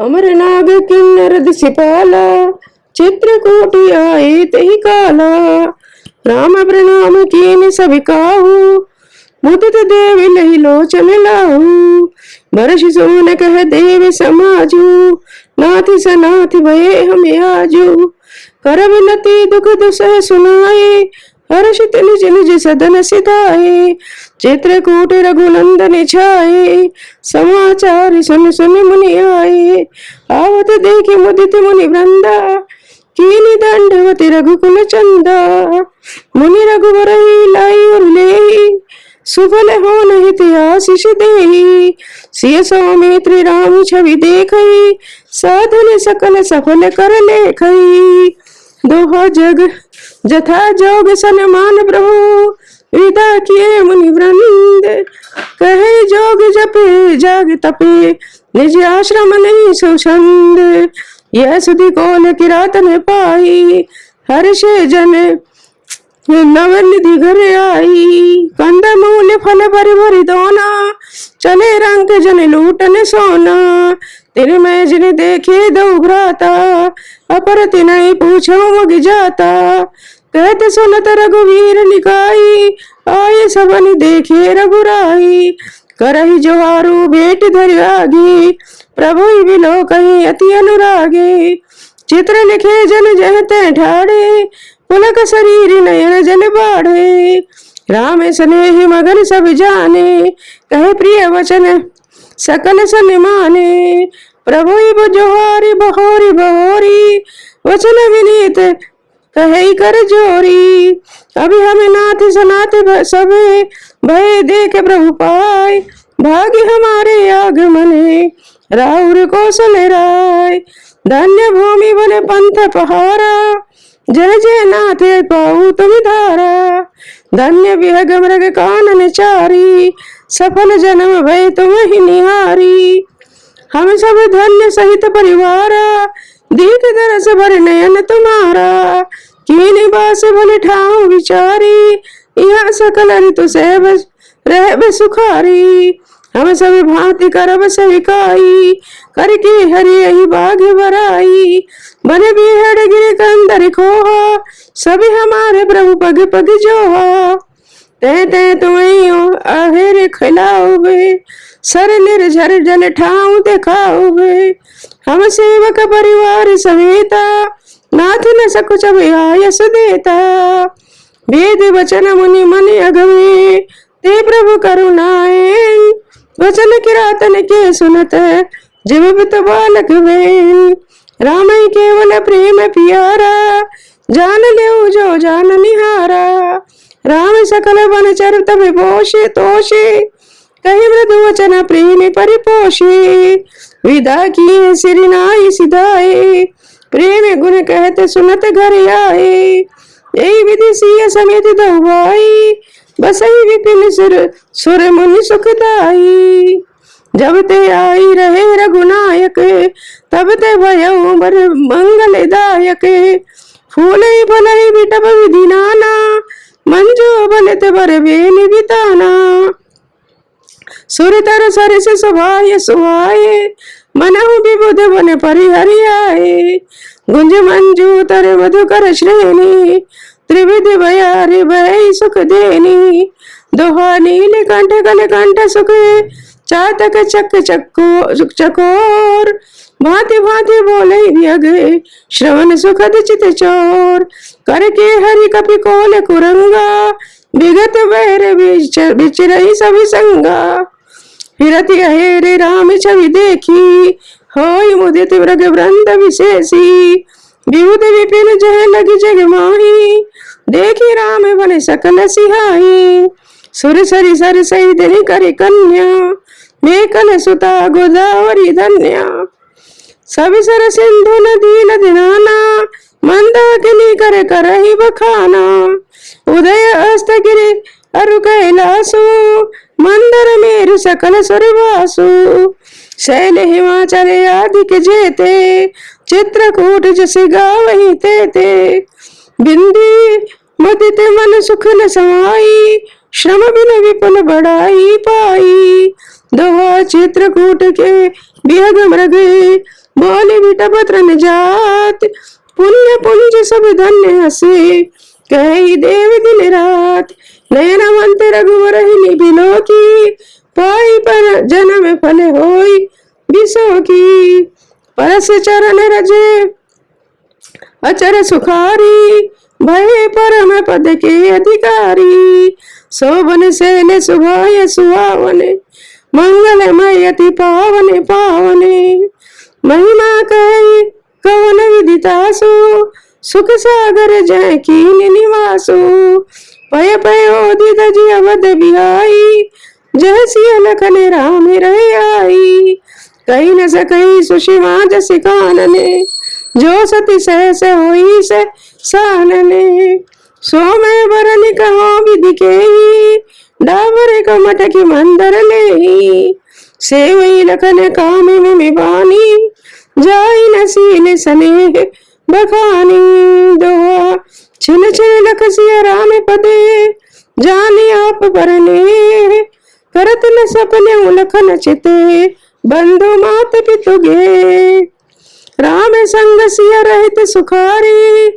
अमरनाग किन्नर दिसिपाला, चित्रकूट आए तहि काला। राम प्रणाम कीन सब काहू, मुदित देव लहि लोचन लाहू। बरस सोन कह देव समाजू, नाथि सनाथि भये हम आजू। कर विनती दुख दुसह सुनाए, हर्षित निज निज सदन सिधाए। चित्रकूट रघुनंदन छाए, समाचार सुन सुन मुनि आए। आवत देखि मुदित मुनि वृंदा, कीनि दंडवति रघुकुल चंदा। मुनि रघुवर ही लाई और लेहि, सुफल होन हित आशीष देहि। सिय सौमित्र राम छवि देखहि, साधन सकल सफल कर लेखहि। दोहा जग जथा जोग सनमान प्रभु, विदा किए मुनि वृंद। कहे जोग जपे जाग तपे, निज आश्रम नहीं सुछंद। यह सुधि कौन किरातन पाई, हर्षे जन नवनिधि घर आई। कंद मूल फल भरि भरि दोना, चले रंग जन लूटन सोना। तिन मैं जिन देखे दो भ्राता, अपर तिनहि पूछो मग जाता। कहते सुनत रघुवीर निकाई, आये सबन देखे रघुराई। करहि जोहारू भेंट धरि आगे, प्रभु बिलो कहीं अति अनुरागे। चित्र लिखे जन जहते ठाड़े, पुलक शरीर नयन जन बाढ़े। राम स्नेह मगन सब जाने, कहे प्रिय वचन सकल सन माने। प्रभु जोहारी बहोरी बहोरी, वचन विनीत कहे कर जोरी। अभी हमें नाथ सनाथ सबे, भय देख प्रभु पाए। भाग्य हमारे आगमने, राउर कौशल राय। धन्य भूमि बने पंथ पहारा, जय जय नाथ पाऊ तुम धारा। धन्य विहग मृग कानन चारी, सफल जन्म भय तुम ही निहारी। हम सब धन्य सहित परिवारा, दीख दरस भर नयन तुम्हारा। कीनि बास भले ठाव विचारी, यहाँ सकल ऋतु सेव रहब सुखारी। हम सब भांति करब सविकाई, करके हरि यही भाग्य बराई। बन बिहड़ गिर कंदर खोहा, सभी हमारे प्रभु पग पग जोहा। ते ते तुम्हें आहेर खिलाओगे, सर निर्झर जल ठाव दिखाओगे। हम सेवक परिवार समेता, नाथ न सकुच आयस देता। वेद वचन मुनि मन अगमे, ते प्रभु करुणाएं। वचन किरातन के सुनत, जीवित बालक वेन। राम केवल प्रेम प्यारा, जान ले जो जान निहारा। राम सकल वन चर तब पोषे तोषे, कही मृदु वचन प्रेम परिपोषे। विदा किए सिर नाई सिधाए, प्रेम गुण कहते सुनत घर आए। यही विधि सिय समेत दो भाई, बसई विपिन सुर मुनि सुखदाई। जब ते आई रहे रघुनायक, तब ते भयउ बर मंगलदायक। फूलई फलई बिटप विधि नाना, मंजो बलत बर बेनि बिताना। सुर तर सरिस सुभाय सुहाए, मनहु विबुध बन परिहरियाए। गुंज मंजू तर मधुकर श्रेणी, त्रिविधि भयारि भय सुख देनी। दोहा नील कंठ कल कंठ सुख, चातक चक चक्को चकोर। भांति भांति बोले व्यग, श्रवण सुखद चित चोर। करके हरि कपि कोल कुरंगा, विगत बैर बिचरई सभी संगा। फिरति अहेरे राम छवि देखी, होई मुदित मृग वृंद विशेषी। विहुद विपिन जह लगी जग माही, देखी राम बने सकल सिहाई। सुर सरि सर सही दिनि करि कन्या, मेकल सुता गोदावरी धन्या। सब सर सिंधु नदी नदिनाना, मंदाकिनी कर करहि बखाना। उदय अस्त गिरि अरु कैलासु, मंदर मेरु सकल सुरवासु। शैल हिमाचल आदि के जेते, चित्रकूट जस गावहि तेते। बिंदी मुदित मन सुख न समाई, श्रम बिन विपुल बढ़ाई पाई। दोहा चित्रकूट के बिहग मृगे, बोले बिटपत्र न जात, पुण्य पुंज सब धन्य हसे, कही देव दिन रात, नयनवंत रघुवर ही बिलो की, पाई पर जन्म फल होई बिसो की, परस चरण रजे अचर सुखारी, भय परम पद के अधिकारी, शोभन शैल सुभाय सुहावन, मंगलमय अति पावन पावने, महिमा कही कवन विदितासु, सुख सागर जय कीन निवासु, पय पयोदित जी अवध बिहाई, जय सिय लखन राम रहे आई, कही न सकई सुषिमा जस कानने, जो सती सहस होई से सानने, सोमे बरन कहो विधि केही, डाबर कमट की मंदर लेही, सेवई लखन काम में बानी, जाई न सील स्नेह बखानी, दोहा छिन छिन लख सिय राम पदे, जानी आप परने, करत न सपने लखन चिते, बंधु मात पितु गे, राम संग सिय रहत सुखारी,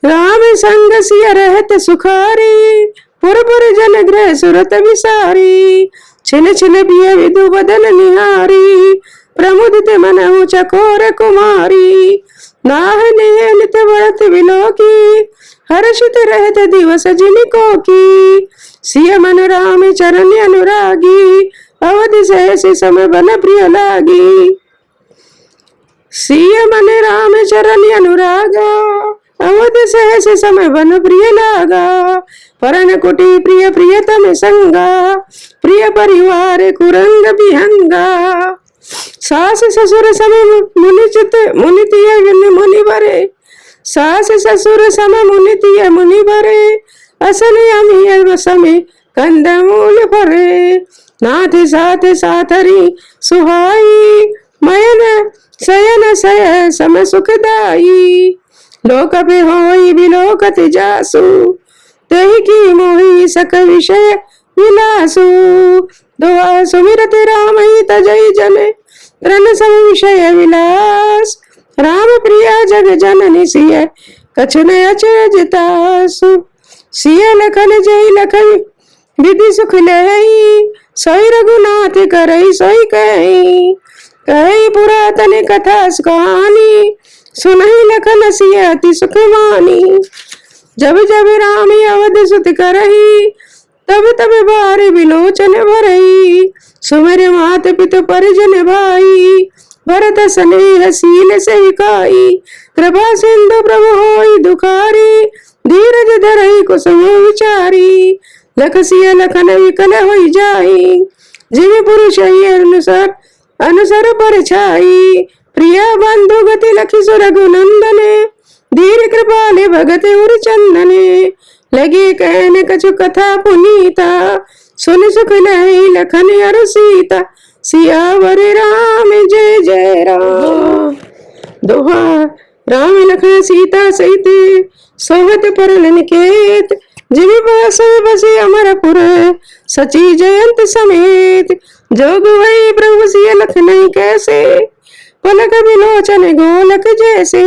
राम संग सिय रहत सुखारी, पुर पुर जन गृह सुरत विसारी, छिन छिन बिय विदु बदन निहारी, प्रमुदित मनहु चकोर कुमारी, नाह नित बढ़त विलो की, हर्षित रहत दिवस जिनको की, सिय मन राम चरण अनुरागी, अवधि सहस सम बन प्रिय लागी, सिय मन राम चरण अनुरागा, अवधि सहस सम बन प्रिय लागा, परन कुटी प्रिय प्रियतम संगा, प्रिय परिवार कुरंग बिहंगा, सास ससुर सम मुनिचित मुनितिय मुनि भरे, सास ससुर सम मुनितिय मुनि भरे, असन अमिय समे कंदमूल भरे, नाथ साथ साथरी सुहाई, मयन शयन सय सम सुखदाई, लोक पे होई बिलोकत जासु, तेहि की मोहि सक विषय विलासु, दोहा सुमिरत राम ही तजई जन, रन सम विषय विलास, राम प्रिया जग जननी सिय कछु न अचरजतासु, सिय लखन जय लखन विधि सुख लहई, सोई रघुनाथ करई सोई कही, कही पुरातन कथा कहानी, सुनहि लखन सिय अति सुख मानी, जब जब राम अवध सुत करही, तब तब बार विलोचन भरई, सुमर मात पितु परिजन भाई, भरत स्नेह शील सेविकाई, कृपा सिंधु प्रभु होई दुखारी, धीरज धरई कुसुम विचारी, लख सिय लखन विकल होई जाई, जिव पुरुष अनुसार अनुसर पर छाई, प्रिय बंधु गति लखी सुरघुनंदने, धीर कृपाले भगत उर चंदने, लगे कहने कछु कथा पुनीता, सुन सुख लहई लखन अरु सीता, सियावर राम जय जय राम, दोहा राम लखन सीता सहित सोहत परल निकेत, जिवि बस बसे अमरपुर सची जयंत समेत, जोग वही प्रभु सिय लखन कैसे, पलक विलोचन गोलक जैसे,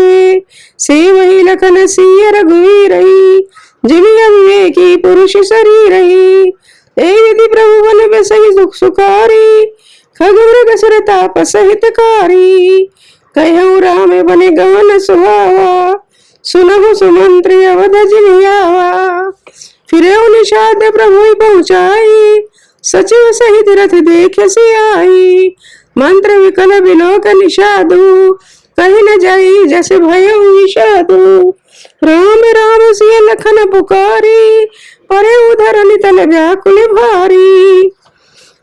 से वही लखन सिय रघुवीरही, जिवि अविवेकी पुरुष शरीरही, यदि प्रभु बन बसहि दुख सुखारी, खग मृग सुर ताप सहितकारी, कहूँ राम बने गवन सुहावा, सुनहु सुमंत्री अवध जिनियावा, फिरे निषाद प्रभु पहुँचाई, सचिव सहित रथ देख से आई, मंत्र विकल विलोक निषादु, कहीं न जाई जस भय विषादु, राम राम सिय लखन पुकारी, परे उधर नितल व्याकुल भारी,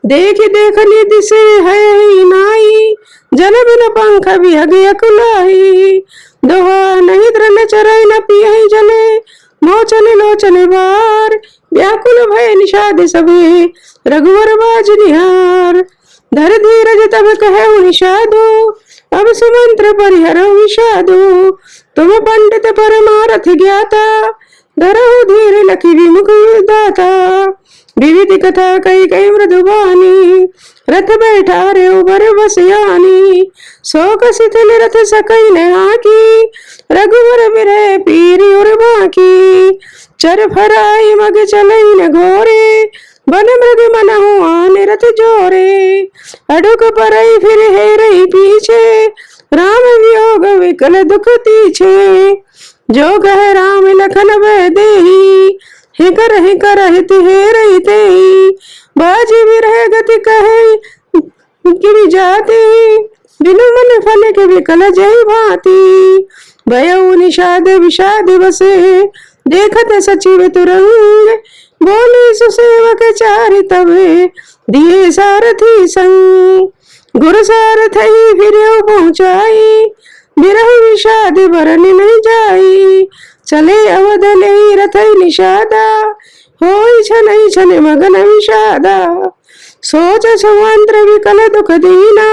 देख देख निधि से है नाई, जन बिन पंख विहग अकुलाई, दोहा नहीं द्रन चरई न पियहि जले, मोचन लोचन बार, व्याकुल भय निषाद सबे, रघुवर बाज निहार, धर धीरज तब कहे निषादु, अब सुमंत्र परिहर विषादु, तुम पंडित परमारथ ज्ञाता, धरहु धीर लखी विमुख दाता, विविध कथा कई कई मृदुबानी, रथ बैठा रे उबर बसियानी। शोक शिथिल रथ सकई नहा की, रघुवर बिरह पीरी उर बाकी। चर फराई मग चलई न घोरे, बन मृग मनहु आन रथ जोरे। अडुक परई फिर हे रही पीछे, राम वियोग विकल दुख तीछे। जो कह राम लखन वह देही, हिकर हिकर हित हे रही तेही। बाजी विरह गति कहे कि जाती, बिनु मन फल के विकल जय भांति। भयउ निषाद विषाद बसे, देखत सचिव तुरंग। बोले सुसेवक चारि तबे, दिए सारथी संग। गुरु सारथी फिर पहुँचाई, बिरह विषाद बरन नहीं जाई। चले अवध ले रथ निषादा, होई छनई छन मगन विषादा। सोच संवंत्र विकल दुख दीना,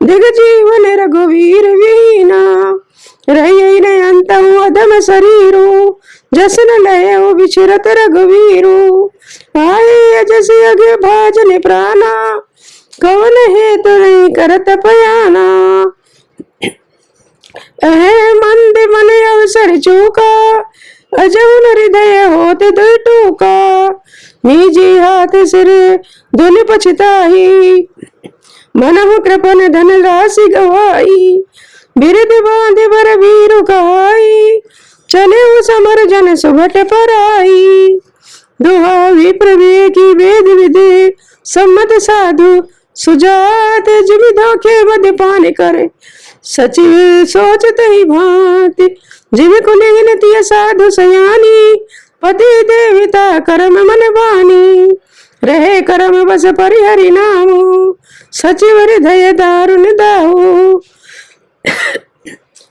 दिग जीवन रघुवीर वीना। रही न अंतम अधम शरीरू, जसन लय विचरत रघुवीरू। आए अजस अगे भाजन प्राणा, कवन हेतु नहीं करत पयाना। मंद मन अवसर चूका, अजौन हृदय होते दुई टूका। निजी हाथ सिर धुन पछताही, मनहु कृपन धन राशि गवाई। बिरद बांध बर वीरु कहाई, चले समर जन सुभट पराई। दुहा विप्र की वेद विदे, सम्मत साधु सुजात। जिमि धोखे मद्यपान करे, सचिव सोचत ही भांति। जिमि कुलीन तिय साधु सयानी, पति देवता कर्म मन बानी। रहे कर्म बस परिहरि नामु, सचिव हृदय दारुण दाहु।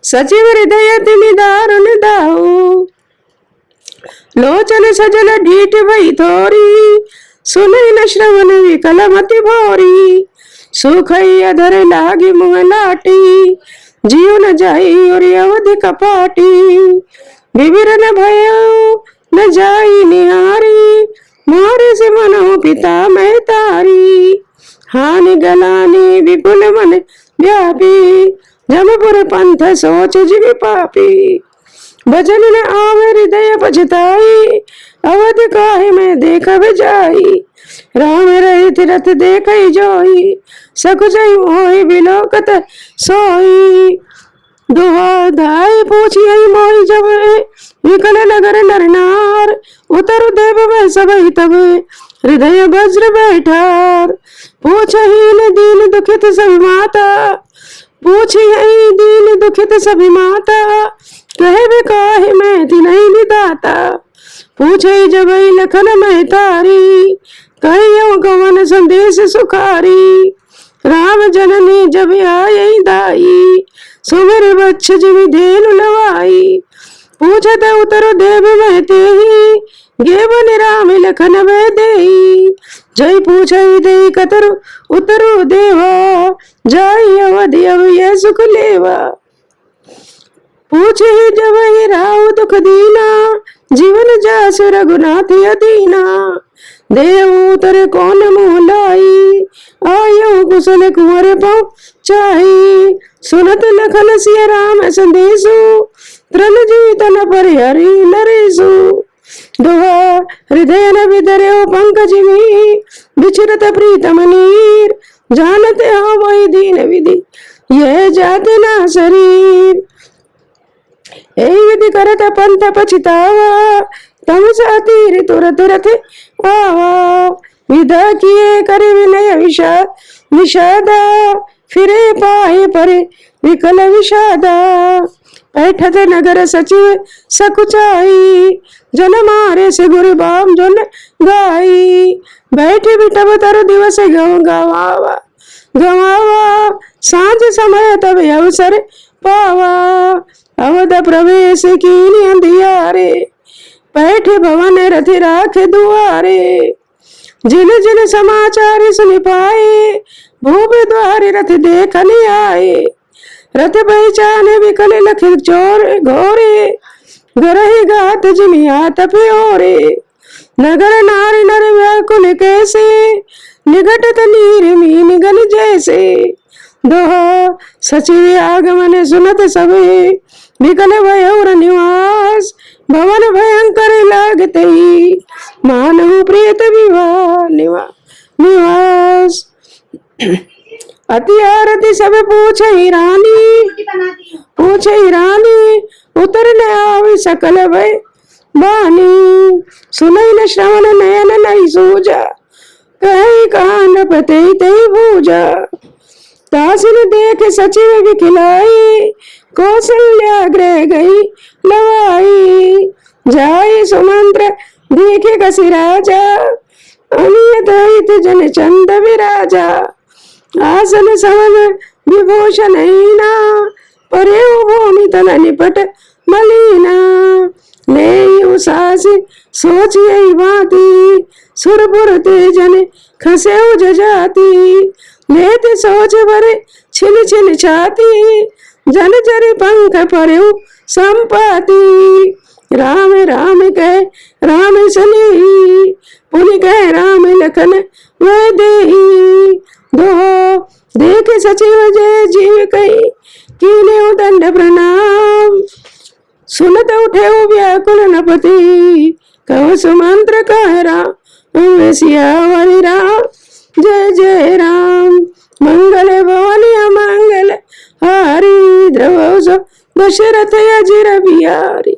सचिव हृदय तिमि दारुण दाहु। लोचन सजल ढीठ भई थोरी, सुनई न श्रवण विकल मति भोरी। सुखई अधर लागी मुँह लाटी, जीव न जाई और अवधि कपाटी। विविर न भयो न जाई निहारी, मोरे से मनो पिता मैं तारी। हानि गलानी विपुल मन व्यापी, जमपुर पंथ सोच जीव पापी। भजन न आवे हृदय पछताई, अवध काहे में देखब जाई। राम रहित रथ देखई जोई, सकुचई मोहि बिलोकत सोई। दुहा धाय पूछियई मोहि जब, विकल नगर नर नार। उतरु देव वह सबहि तब, हृदय वज्र बैठार। पूछहि न दीन दुखित सभी माता, पूछियई दीन दुखित सभी माता। कहे काहे मैं तिनहि विधाता, पूछे जब लखन महतारी। कहियो गवन संदेश सुखारी, राम जननी जब आई दाई। सुमिर बच्छ जिमि धेनु लवाई, पूछत उतर देव महते ही। गेवन राम लखन वह देई, जय पूछई दे कतर उतरु देवा। जाई अवधि अब यह सुख लेवा, पूछे जब ही राव दुख दीना। जीवन जासु रघुनाथ अदीना, देव उतर कौन मुँह लाई। आयो कुशल कुंवर पहुँचाई, सुनत लखन सिय राम संदेशु। तृण जीतन परिहरि नरेशु, दुहा हृदय न विदर्यो पंकज में। बिछरत प्रीतम नीर, जानते हो वही दीन विधि यह जात ना शरीर। विधि करत पंथ पछतावा, तम सा तीर तुरत रथ आवा। विधा किए कर विनय विषादा, फिरे पाए परे विकल विषादा। बैठत नगर सचिव सकुचाई, जन मारे से गुरु बाम जन गाई। बैठे बिटब तर दिवस गवावा गवावा, सांझ समय तब अवसर पावा। अवध प्रवेश की अंधियारे, बैठे भवन रथ राख दुआरे। जिन जिन समाचार सुन पाए, भूप द्वार रथ देखने आए। रथ पहचाने विकल लख चोर घोरे, गरहि गात जिमि हाथ प्योरे। नगर नारी नर व्याकुल कैसे, निघटत नीर मीन गल जैसे। दोहा सचिव आगमन सुनत सबे, विकल भयउर निवास, भवन भयंकर लागते ही, मानहु प्रियत विवाह निवास। अति आरती सब पूछे रानी, उतर न आवे सकल भय बानी। सुनई न श्रवण नयन नहीं सूझा, कहीं कान पते तई बूझा। दासिन देख सचिव विखिलाई, कौशल्या गृह गई लवाई। जाई सुमंत्र देखे कसी राजा, अनियत हित जन चंद विराजा। आसन समन विभूषण हीना, परे भूमि तल निपट मलिना। ले सास सोच यही भांति, सुरपुर तेजन खसे जाती। लेते सोच भरे छिन छिन छाती, जल जरि पंख परेउ संपाति। राम राम कह राम सनेही, पुनि कह राम लखन वह देही। दोहो देख सचिव जय जीव कही, कीने दंड प्रणाम। सुनत उठे व्याकुल नपति, कहो सुमंत्र कह राम सियावर राम। जय जय राम, मंगल भवन अमंगल हारी। द्रवौ दशरथ अजिर बिहारी।